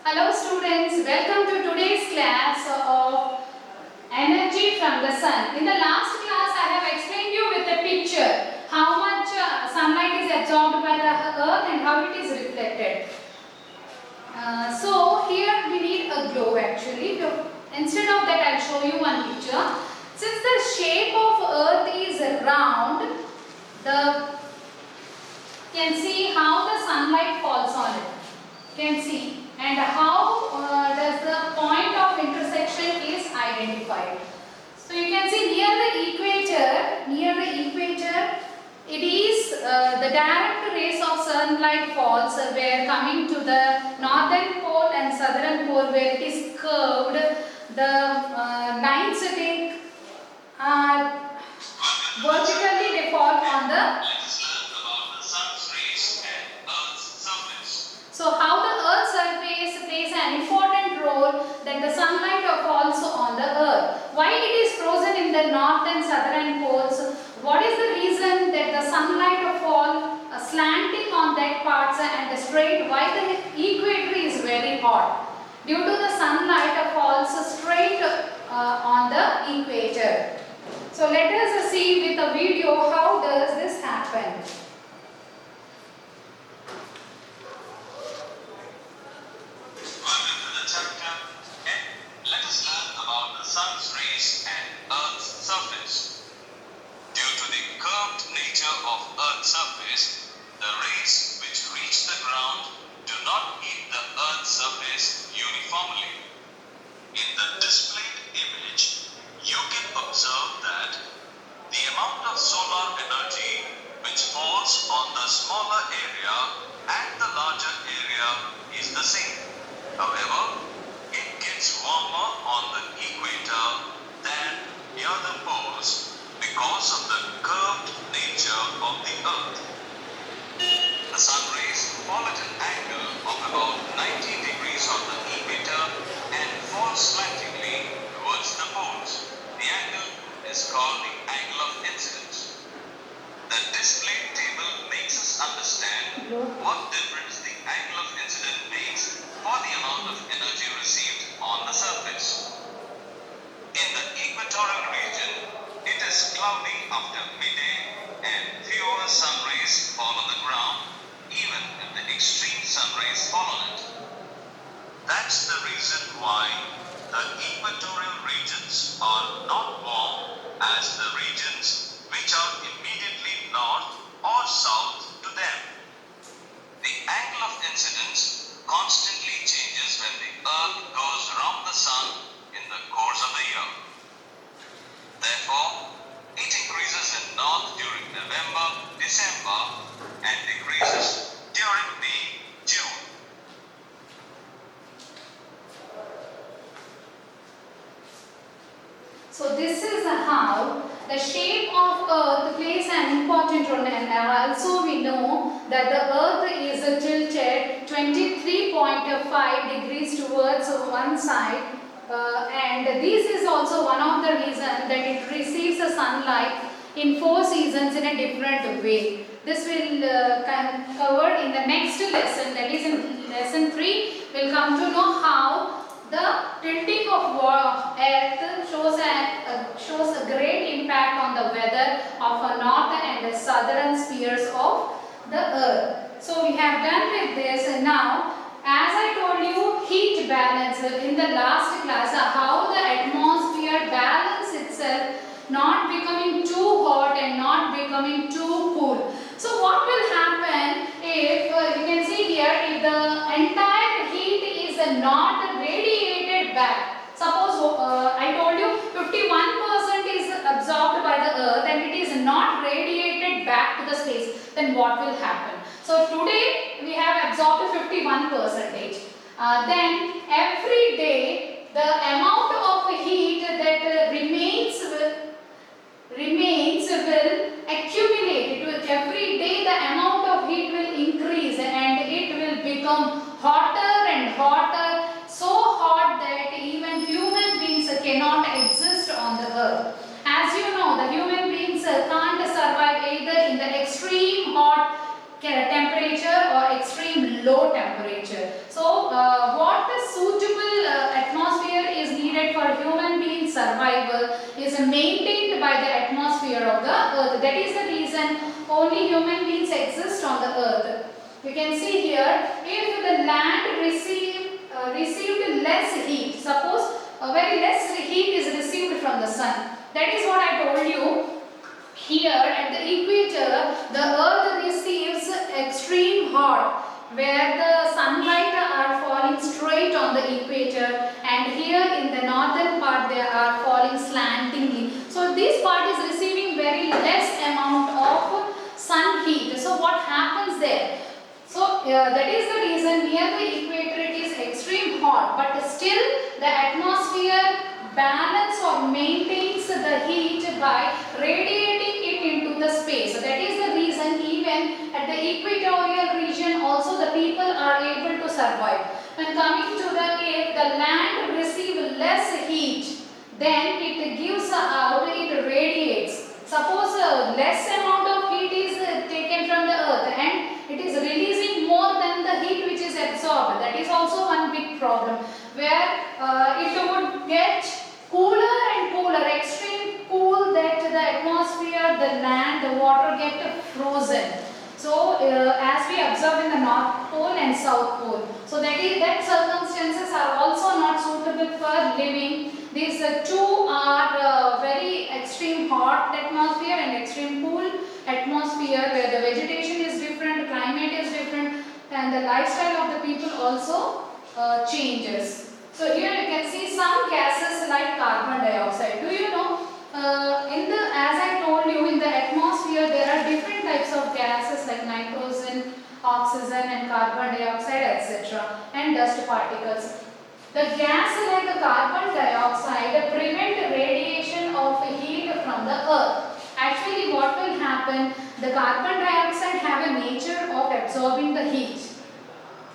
Hello students, welcome to today's class of energy from the sun. In the last class I have explained you with a picture how much sunlight is absorbed by the earth and how it is reflected. So here we need a globe actually. Instead of that I will show you one picture. Since the shape of earth is round, you can see how the sunlight falls on it. You can see. And how does the point of intersection is identified. So you can see near the equator, it is the direct rays of sunlight falls where coming to the northern pole and southern pole where it is curved. The lines take vertically they fall on the. So how the earth's surface plays an important role that the sunlight falls on the earth. Why it is frozen in the north and southern poles? What is the reason that the sunlight fall slanting on that parts and straight? Why the equator is very hot? Due to the sunlight falls straight on the equator. So let us see with a video how does this happen. Surface, the rays which reach the ground do not hit the Earth's surface uniformly. In the displayed image, you can observe that the amount of solar energy which falls on the smaller area and the larger area is the same. However, it gets warmer on the equator than near the poles because of the curved nature of the Earth. The sun rays fall at an angle of about 90 degrees on the equator and fall slantingly towards the poles. The angle is called the angle of incidence. The displayed table makes us understand what difference the angle of incidence makes for the amount of energy received on the surface. In the equatorial region, it is cloudy after midday and fewer sun rays fall on the ground, even if the extreme sun rays fall on it. That's the reason why the equatorial regions are not warm as the regions which are immediately north or south to them. The angle of incidence constantly changes when the Earth goes around the sun in the course of the year. Therefore, it increases in north during November, December and decreases during May, June. So this is how the shape of earth plays an important role, and also we know that the earth is tilted 23.5 degrees towards one side. And this is also one of the reasons that it receives the sunlight in 4 seasons in a different way. This will cover in the next lesson, that is in lesson 3. We'll come to know how the tilting of earth shows a great impact on the weather of a northern and the southern spheres of the earth. So we have done with this, and now as I told you, heat balance in the last class, how the atmosphere balance itself, not becoming too hot and not becoming too cool. So what will happen if you can see here, if the entire heat is not radiated back. Suppose I told you 51% is absorbed by the earth and it is not radiated back to the space, then what will happen? So today we have absorbed 51%. Then every day the amount of heat that remains will accumulate. Every day the amount of heat will increase and it will become hotter and hotter, so hot that even human beings cannot exist on the earth. As you know, the human beings can't survive either in the extreme hot temperature or extreme low temperature. So what the survival is maintained by the atmosphere of the earth. That is the reason only human beings exist on the earth. You can see here, if the land received less heat, suppose a very less heat is received from the sun. That is what I told you. Here at the equator, the earth receives extreme hot, where the sunlight are falling straight on the equator, and here in the northern part they are falling slantingly. So this part is receiving very less amount of sun heat. So what happens there? So that is the reason near the equator it is extreme hot, but still the atmosphere balance or maintains the heat by radiating it into the space. So that is the reason even at the equatorial region also the people are able to survive. When coming to the if the land receives less heat, then it gives out, it radiates. Suppose less amount of heat is taken from the earth and it is releasing more than the heat which is absorbed. That is also one big problem, where it would get cooler and cooler, extreme cool, that the atmosphere, the land, the water get frozen. So as we observe in the North Pole and South Pole, so that circumstances are also not suitable for living. These two are very extreme hot atmosphere and extreme cool atmosphere, where the vegetation is different, climate is different, and the lifestyle of the people also changes. So here you can see some gases like carbon dioxide. Do you know, as I told you, in the atmosphere there are different types of gases like nitrogen, oxygen and carbon dioxide, etc., and dust particles. The gas like the carbon dioxide prevent radiation of heat from the earth. Actually what will happen, the carbon dioxide have a nature of absorbing the heat.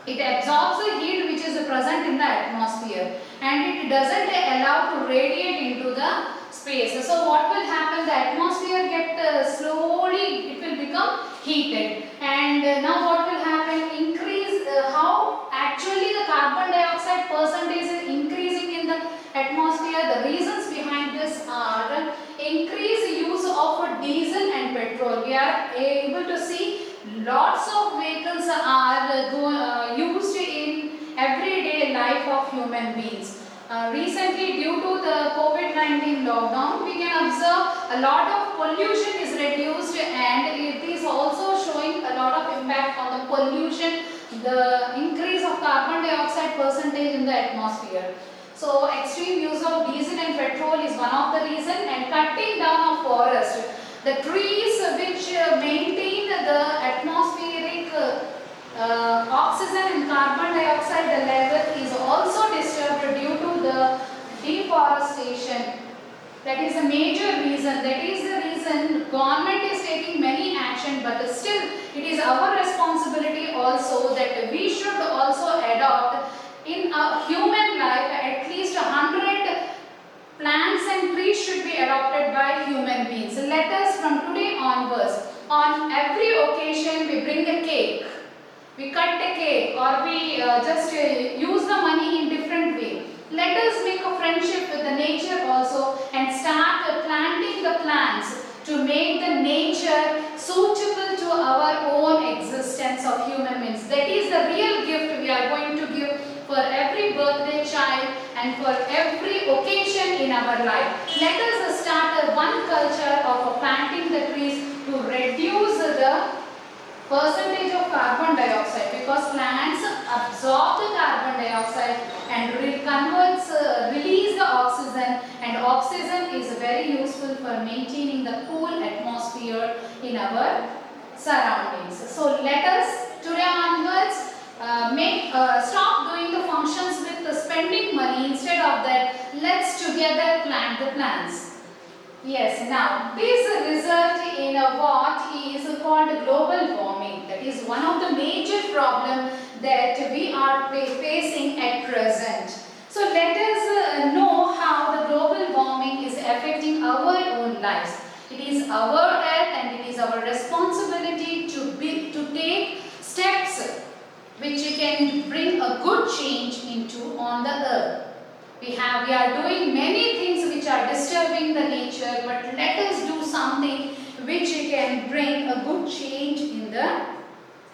It absorbs the heat which is present in the atmosphere, and it doesn't allow to radiate into the space. So what will happen, the atmosphere slowly it will become heated, and now what will happen, increase how actually the carbon dioxide percentage is increasing in the atmosphere. The reasons behind this are increased use of diesel and petrol. We are able to see lots of vehicles are used in everyday life of human beings. Recently, due to the COVID-19 lockdown, we can observe a lot of pollution is reduced, and it is also showing a lot of impact on the pollution, the increase of carbon dioxide percentage in the atmosphere. So extreme use of diesel and petrol is one of the reason, and cutting down of forest. The trees which maintain the atmospheric oxygen and carbon dioxide level is also disturbed due to the deforestation. That is a major reason. That is the reason government is taking many action, but still it is our responsibility also that we should also adopt in a human life at least 100 plants and trees should be adopted by human beings. Let us from today onwards, on every occasion we bring a cake, we cut a cake, or we just use the money in different way. Let us make a friendship with the nature also and start planting the plants to make the nature suitable to our own existence of human beings. That is the real gift we are going to give for every birthday child and for every occasion in our life. Let us start one culture of planting the trees to reduce the percentage of carbon dioxide, because plants absorb the carbon dioxide and release the oxygen, and oxygen is very useful for maintaining the cool atmosphere in our surroundings. So let us today onwards stop doing the functions with spending money. Instead of that, let's together plant the plants. Yes, now this result in what is called global warming. That is one of the major problems that we are facing at present. So let us know how the global warming is affecting our own lives. It is our earth and it is our responsibility to take steps which can bring a good change on the earth. We are doing many things which which are disturbing the nature, but let us do something which can bring a good change in the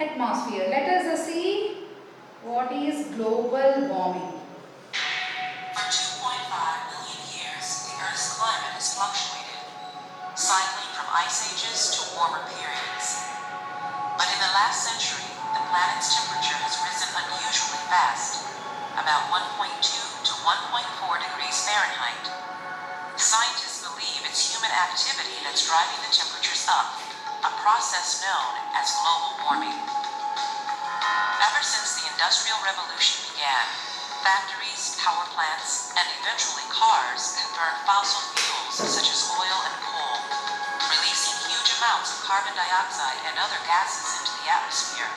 atmosphere. Let us see what is global warming. For 2.5 million years, the Earth's climate has fluctuated, cycling from ice ages to warmer periods. But in the last century, the planet's temperature has risen unusually fast, about 1.2 to 1.4 degrees Fahrenheit. Scientists believe it's human activity that's driving the temperatures up, a process known as global warming. Ever since the Industrial Revolution began, factories, power plants, and eventually cars have burned fossil fuels such as oil and coal, releasing huge amounts of carbon dioxide and other gases into the atmosphere.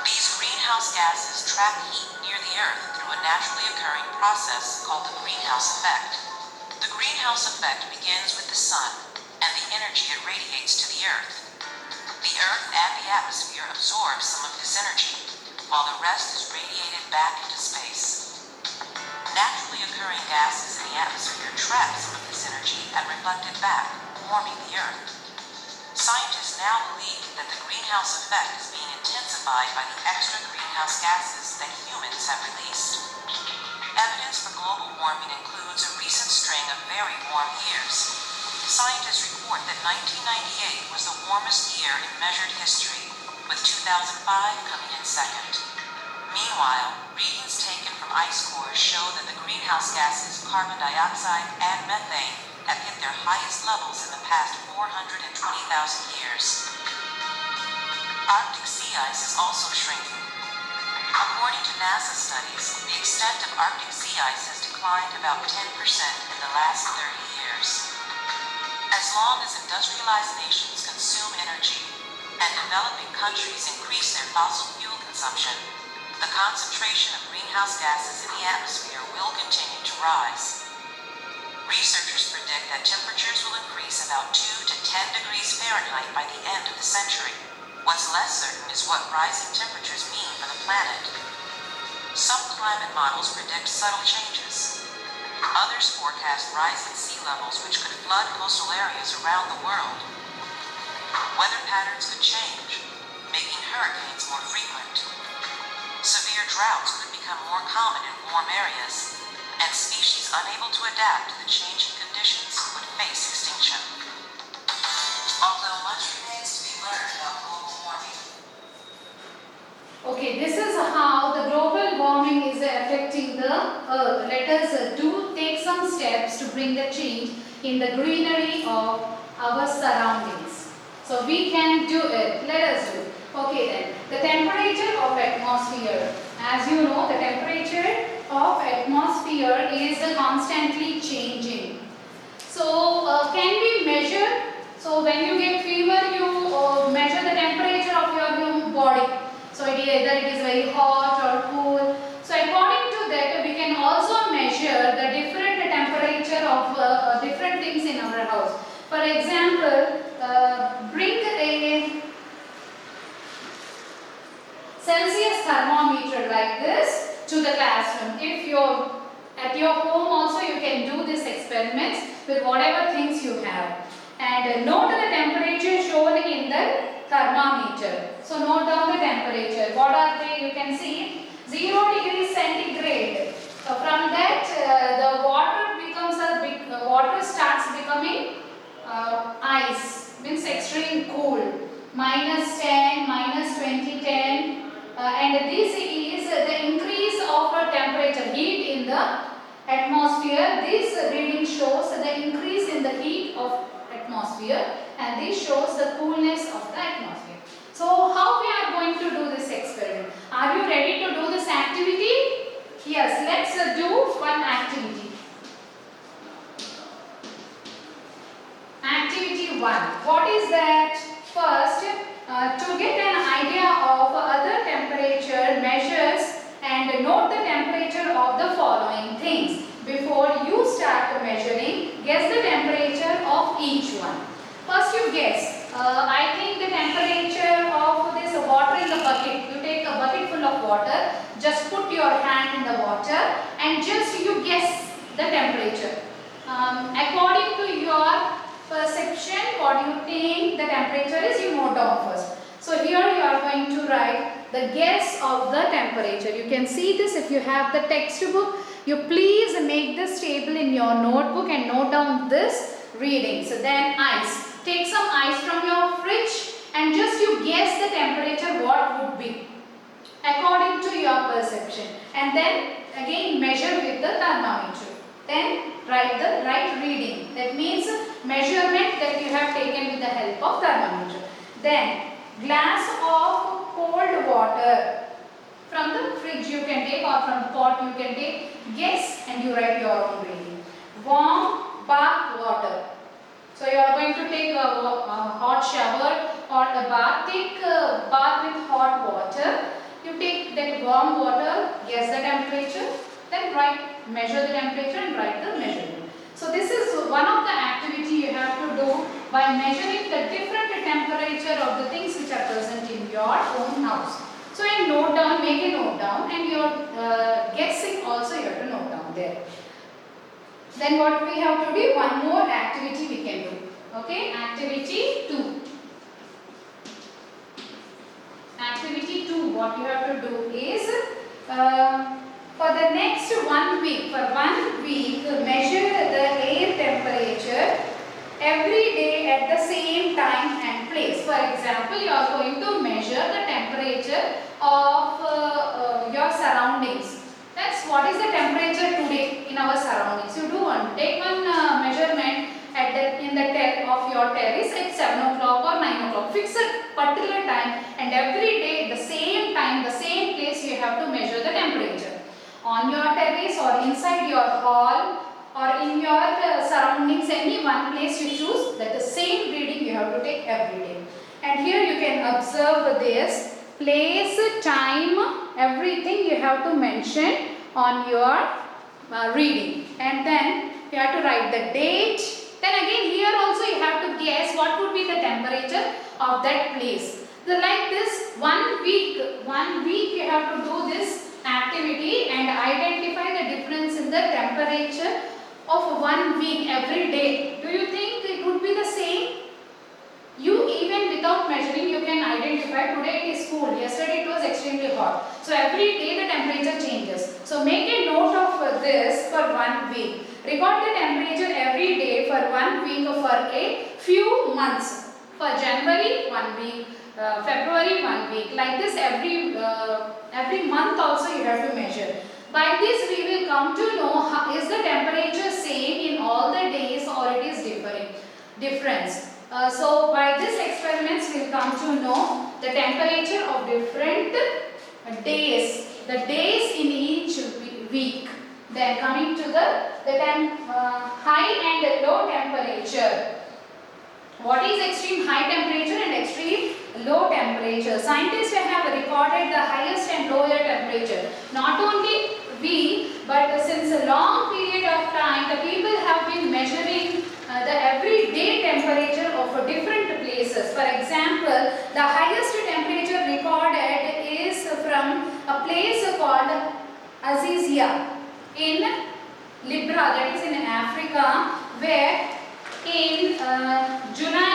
These greenhouse gases trap heat near the Earth through a naturally occurring process called the greenhouse effect. The greenhouse effect begins with the sun and the energy it radiates to the Earth. The Earth and the atmosphere absorb some of this energy, while the rest is radiated back into space. Naturally occurring gases in the atmosphere trap some of this energy and reflect it back, warming the Earth. Scientists now believe that the greenhouse effect is being intensified by the extra greenhouse gases that humans have released. Evidence for global warming includes a recent string of very warm years. Scientists report that 1998 was the warmest year in measured history, with 2005 coming in second. Meanwhile, readings taken from ice cores show that the greenhouse gases carbon dioxide and methane have hit their highest levels in the past 420,000 years. Arctic sea ice is also shrinking. According to NASA studies, the extent of Arctic sea ice has declined about 10% in the last 30 years. As long as industrialized nations consume energy and developing countries increase their fossil fuel consumption, the concentration of greenhouse gases in the atmosphere will continue to rise. Researchers predict that temperatures will increase about 2 to 10 degrees Fahrenheit by the end of the century. What's less certain is what rising temperatures mean for the planet. Some climate models predict subtle changes. Others forecast rising sea levels which could flood coastal areas around the world. Weather patterns could change, making hurricanes more frequent. Severe droughts could become more common in warm areas, and species unable to adapt to the changing conditions would face extinction. Although much remains to be learned about global warming. Okay, this is how the global warming is affecting the Earth. Let us take some steps to bring the change in the greenery of our surroundings. So we can do it. Let us do it. Okay then, the temperature of atmosphere. As you know, the temperature of atmosphere is constantly changing. So can we measure? So when you get fever, you measure the temperature of your body. So either it is very hot or cool. So according to that, we can also measure the different temperature of different things in our house. For example, bring a Celsius thermometer like this to the classroom. If you're at your home also, you can do this experiments with whatever things you have. And note the temperature shown in the thermometer. So note down the temperature. What are they? You can see 0 degrees centigrade. From that, the water starts becoming ice, means extreme cool. -10, -20, 10. And this is the increase of temperature, heat in the atmosphere. This reading shows the increase in the heat of atmosphere, and this shows the coolness of the atmosphere. So how we are going to do this experiment? Are you ready to do this activity? Yes, let's do one activity. Activity 1. What is that? First, to get an idea of other temperature measures and note the temperature of the following things. Before you start measuring, guess the temperature of each one. First you guess. I think the temperature of this water in the bucket. You take a bucket full of water, just put your hand in the water and just you guess the temperature. According to your perception, what you think the temperature is, you note down first. So here you are going to write the guess of the temperature. You can see this if you have the textbook. You please make this table in your notebook and note down this reading. So then ice. Take some ice from your fridge and just you guess the temperature what would be according to your perception. And then again measure with the thermometer. Then write the right reading. That means measurement that you have taken with the help of thermometer. Then glass of cold water from the fridge you can take or from the pot you can take. Guess and you write your own reading. Warm bath water. So you are going to take a hot shower or a bath. Take a bath with hot water. You take that warm water, guess the temperature, then write, measure the temperature and write the measurement. So this is one of the activity you have to do by measuring the different temperature of the things which are present in your own house. So you note down, make a note down, and your guessing also you have to note down there. Then what we have to do, one more activity we can do. Okay, activity 2. Activity 2, what you have to do is, for the next 1 week, measure the air temperature every day at the same time and place. For example, you are going to measure the temperature of your surroundings. That's what is the temperature today in our surroundings. You do one, take one measurement in the of your terrace at 7 o'clock or 9 o'clock. Fix a particular time and every day the same time, the same place you have to measure the temperature. On your terrace or inside your hall or in your surroundings, any one place you choose, that the same reading you have to take every day. And here you can observe this. Place, time, everything you have to mention on your reading. And then you have to write the date. Then again here also you have to guess what would be the temperature of that place. So like this, 1 week you have to do this activity and identify the difference in the temperature of 1 week every day. Do you think it would be the same? You even without measuring you can identify. Today it is cool, yesterday it was extremely hot. So every day the temperature changes. So make a note of this for 1 week. Record the temperature every day for 1 week for a few months. For January 1 week, February 1 week. Like this every month also you have to measure. By this we will come to know is the temperature same in all the days or it is difference. So by this experiments we will come to know the temperature of different days. The days in each week. Then coming to the high and low temperature. What is extreme high temperature and extreme low temperature? Scientists have recorded the highest and lower temperature. Not only we, but since a long period of time, the people have been measuring the everyday temperature of different places. For example, the highest temperature recorded is from a place called Azizia in Libra, that is in Africa, where in July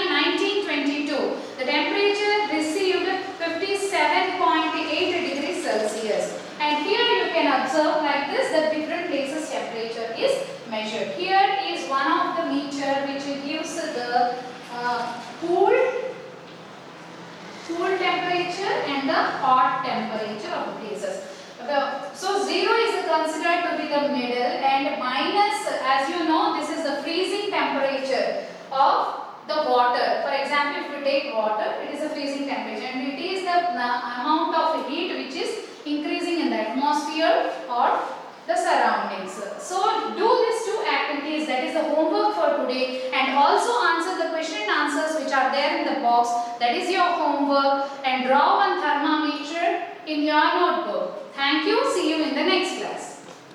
1922, the temperature received 57.8 degrees Celsius. And here you can observe like this, the different places temperature is measured. Here is one of the meter which gives the cool temperature and the hot temperature of the places. So 0 is considered to be the middle and minus, as you know, this is the freezing temperature of the water. For example, if you take water, it is a freezing temperature and it is the amount of heat which is increasing in the atmosphere or the surroundings. So do these 2 activities, that is the homework for today, and also answer the question and answers which are there in the box. That is your homework, and draw one thermometer in your notebook. Thank you. See you in the next class.